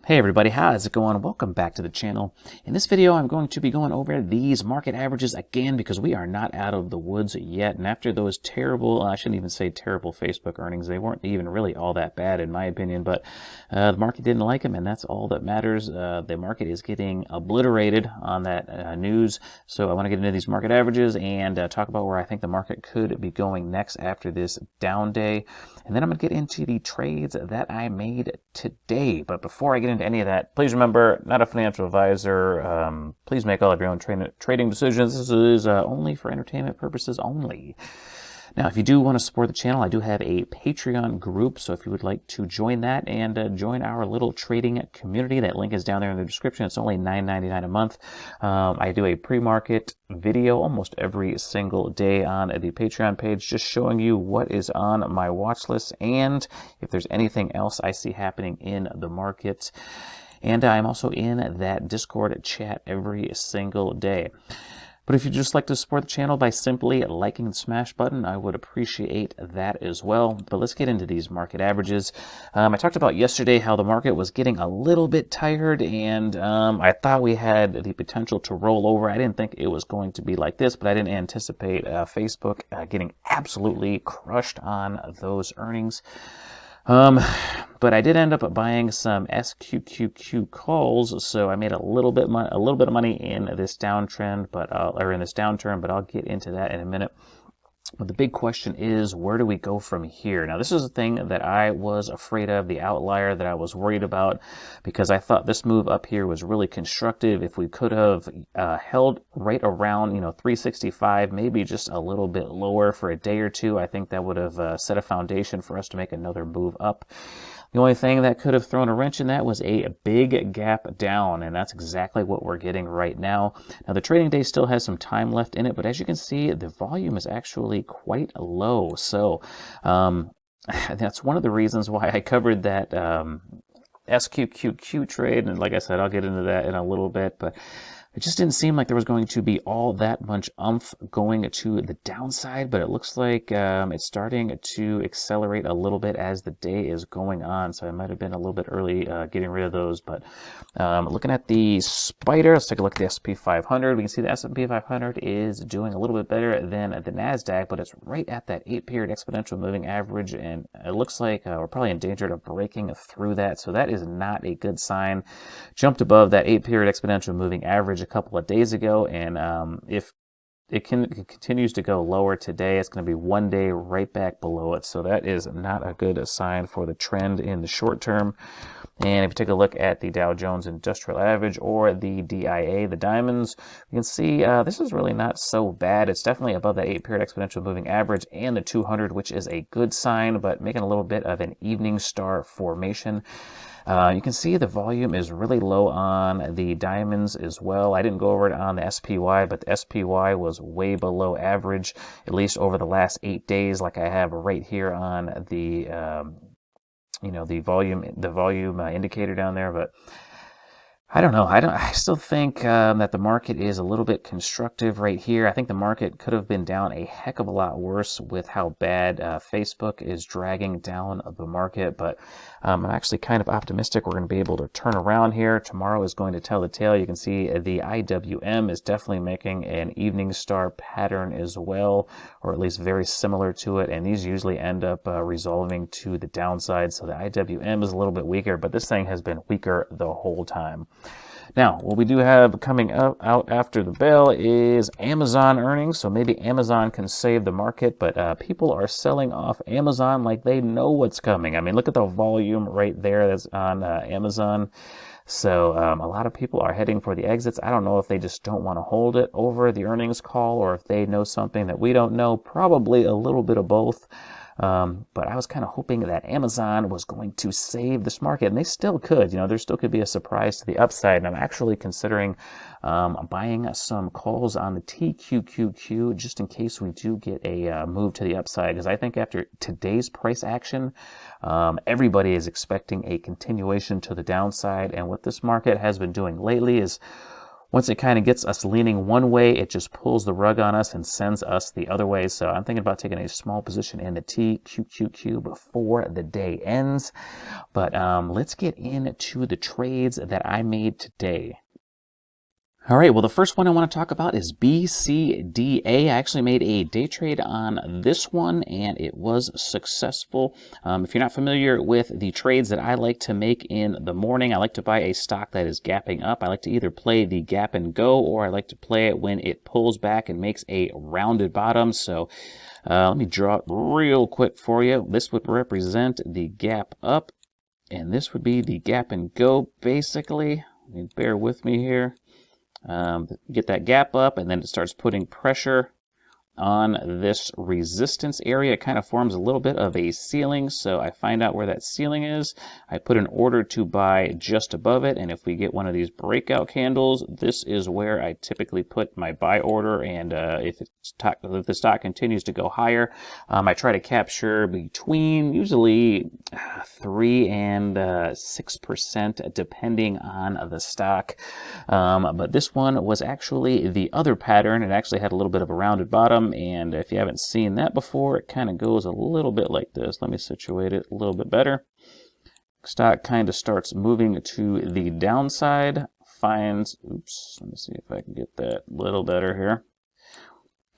Hey everybody, how's it going? Welcome back to the channel. In this video, I'm going to be going over these market averages again because we are not out of the woods yet. And after those terrible, I shouldn't even say terrible Facebook earnings, they weren't even really all that bad in my opinion, but the market didn't like them and that's all that matters. The market is getting obliterated on that news. So I want to get into these market averages and talk about where I think the market could be going next after this down day. And then I'm going to get into the trades that I made today. But before I get into any of that, please remember, not a financial advisor. Please make all of your own trading decisions. This is only for entertainment purposes only. Now, if you do want to support the channel, I do have a Patreon group, so if you would like to join that and join our little trading community, that link is down there in the description. It's only $9.99 a month. I do a pre-market video almost every single day on the Patreon page, just showing you what is on my watch list and if there's anything else I see happening in the market. And I'm also in that Discord chat every single day. But if you'd just like to support the channel by simply liking the smash button, I would appreciate that as well. But let's get into these market averages. I talked about yesterday how the market was getting a little bit tired, and I thought we had the potential to roll over. I didn't think it was going to be like this, but I didn't anticipate Facebook getting absolutely crushed on those earnings. But I did end up buying some SQQQ calls, so I made a little bit of money in this downtrend, in this downturn. But I'll get into that in a minute. But the big question is, where do we go from here? Now, this is the thing that I was afraid of, the outlier that I was worried about, because I thought this move up here was really constructive. If we could have held right around, 365, maybe just a little bit lower for a day or two, I think that would have set a foundation for us to make another move up. The only thing that could have thrown a wrench in that was a big gap down, and that's exactly what we're getting right now. Now, the trading day still has some time left in it, but as you can see, the volume is actually quite low. So that's one of the reasons why I covered that SQQQ trade, and like I said, I'll get into that in a little bit, but it just didn't seem like there was going to be all that much oomph going to the downside, but it looks like it's starting to accelerate a little bit as the day is going on. So I might have been a little bit early getting rid of those. But looking at the spider, let's take a look at the S&P 500. We can see the S&P 500 is doing a little bit better than the NASDAQ, but it's right at that 8-period exponential moving average, and it looks like we're probably in danger of breaking through that. So that is not a good sign. Jumped above that 8-period exponential moving average a couple of days ago, and if it continues to go lower today, it's going to be one day right back below it. So that is not a good sign for the trend in the short term. And if you take a look at the Dow Jones Industrial Average or the DIA, the diamonds, you can see this is really not so bad. It's definitely above that 8-period exponential moving average and the 200, which is a good sign, but making a little bit of an evening star formation. You can see the volume is really low on the diamonds as well. I didn't go over it on the SPY, but the SPY was way below average, at least over the last 8 days, like I have right here on the the volume indicator down there. But I don't know. I still think that the market is a little bit constructive right here. I think the market could have been down a heck of a lot worse with how bad Facebook is dragging down the market. But I'm actually kind of optimistic we're going to be able to turn around here. Tomorrow is going to tell the tale. You can see the IWM is definitely making an evening star pattern as well, or at least very similar to it. And these usually end up resolving to the downside. So the IWM is a little bit weaker, but this thing has been weaker the whole time. Now, what we do have coming out after the bell is Amazon earnings, so maybe Amazon can save the market, but people are selling off Amazon like they know what's coming. I mean, look at the volume right there that's on Amazon. So a lot of people are heading for the exits. I don't know if they just don't want to hold it over the earnings call or if they know something that we don't know, probably a little bit of both. But I was kind of hoping that Amazon was going to save this market, and they still could. There still could be a surprise to the upside, and I'm actually considering buying some calls on the TQQQ just in case we do get a move to the upside, because I think after today's price action, everybody is expecting a continuation to the downside, and what this market has been doing lately is once it kind of gets us leaning one way, it just pulls the rug on us and sends us the other way. So I'm thinking about taking a small position in the TQQQ before the day ends. But let's get into the trades that I made today. All right, well, the first one I want to talk about is BCDA. I actually made a day trade on this one, and it was successful. If you're not familiar with the trades that I like to make in the morning, I like to buy a stock that is gapping up. I like to either play the gap and go, or I like to play it when it pulls back and makes a rounded bottom. So let me draw it real quick for you. This would represent the gap up, and this would be the gap and go, basically. Bear with me here. Get that gap up, and then it starts putting pressure on this resistance area. It kind of forms a little bit of a ceiling, so I find out where that ceiling is. I put an order to buy just above it, and if we get one of these breakout candles, this is where I typically put my buy order. And if the stock continues to go higher, I try to capture between usually 3 and 6% depending on the stock. But this one was actually the other pattern. It actually had a little bit of a rounded bottom, and if you haven't seen that before, it kind of goes a little bit like this. Let me situate it a little bit better. Stock kind of starts moving to the downside, finds, oops, let me see if I can get that a little better here.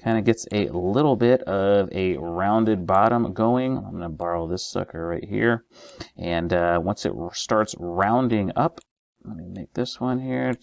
Kind of gets a little bit of a rounded bottom going. I'm going to borrow this sucker right here. And once it starts rounding up, let me make this one here.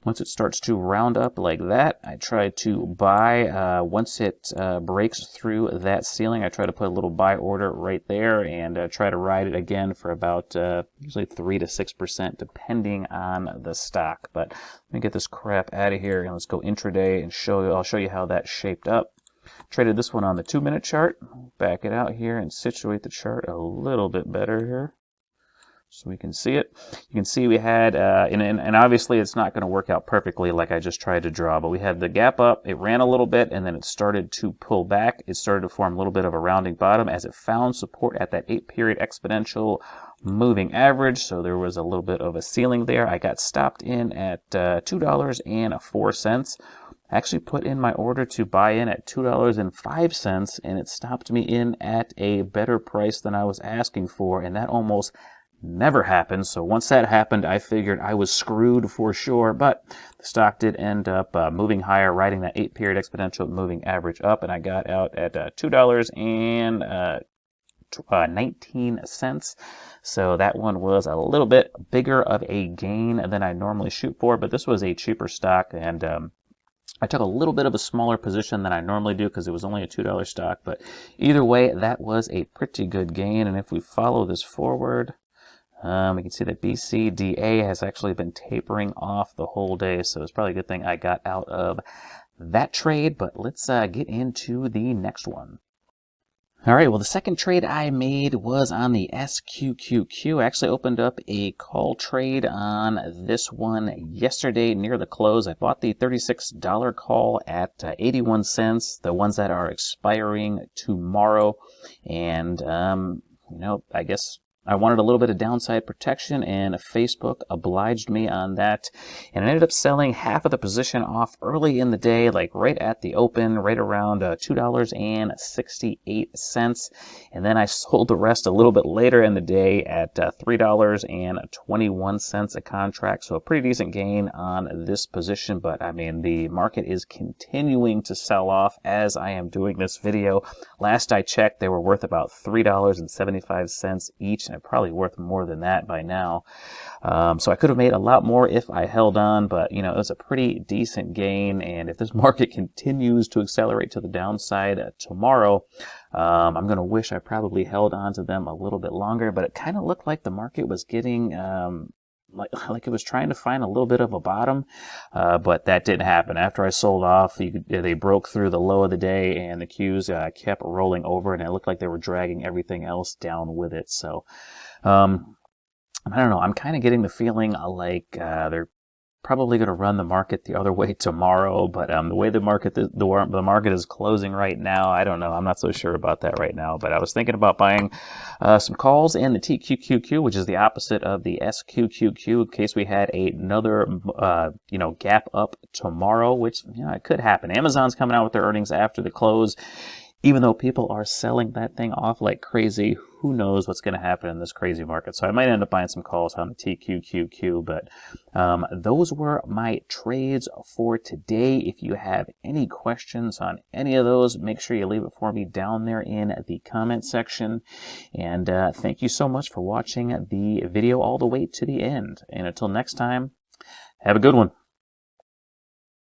Once it starts to round up like that, I try to buy. Once it breaks through that ceiling, I try to put a little buy order right there and try to ride it again for about usually 3 to 6% depending on the stock. But let me get this crap out of here and let's go intraday and I'll show you how that shaped up. Traded this one on the 2-minute chart. Back it out here and situate the chart a little bit better here, so we can see it. You can see we had, and obviously it's not going to work out perfectly like I just tried to draw, but we had the gap up, it ran a little bit, and then it started to pull back. It started to form a little bit of a rounding bottom as it found support at that 8-period exponential moving average, so there was a little bit of a ceiling there. I got stopped in at $2.04. I actually put in my order to buy in at $2.05, and it stopped me in at a better price than I was asking for, and that almost never happened. So once that happened, I figured I was screwed for sure, but the stock did end up moving higher, riding that 8-period exponential moving average up, and I got out at $2.19. So that one was a little bit bigger of a gain than I normally shoot for, but this was a cheaper stock, and I took a little bit of a smaller position than I normally do because it was only a $2 stock, but either way, that was a pretty good gain. And if we follow this forward, we can see that BCDA has actually been tapering off the whole day, so it's probably a good thing I got out of that trade. But let's get into the next one. All right, well, the second trade I made was on the SQQQ. I actually opened up a call trade on this one yesterday near the close. I bought the $36 call at 81 cents, the ones that are expiring tomorrow. And, I guess I wanted a little bit of downside protection, and Facebook obliged me on that. And I ended up selling half of the position off early in the day, like right at the open, right around $2.68. And then I sold the rest a little bit later in the day at $3.21 a contract. So a pretty decent gain on this position. But I mean, the market is continuing to sell off as I am doing this video. Last I checked, they were worth about $3.75 each, and they're probably worth more than that by now. So I could have made a lot more if I held on, but it was a pretty decent gain. And if this market continues to accelerate to the downside tomorrow, I'm going to wish I probably held on to them a little bit longer. But it kind of looked like the market was getting like it was trying to find a little bit of a bottom, but that didn't happen. After I sold off, they broke through the low of the day, and the Qs kept rolling over, and it looked like they were dragging everything else down with it. So I don't know. I'm kind of getting the feeling like they're probably going to run the market the other way tomorrow, but the way the market is closing right now, I don't know. I'm not so sure about that right now, but I was thinking about buying some calls in the TQQQ, which is the opposite of the SQQQ, in case we had another gap up tomorrow, which it could happen. Amazon's coming out with their earnings after the close. Even though people are selling that thing off like crazy, who knows what's going to happen in this crazy market. So I might end up buying some calls on the TQQQ, but those were my trades for today. If you have any questions on any of those, make sure you leave it for me down there in the comment section. And thank you so much for watching the video all the way to the end. And until next time, have a good one.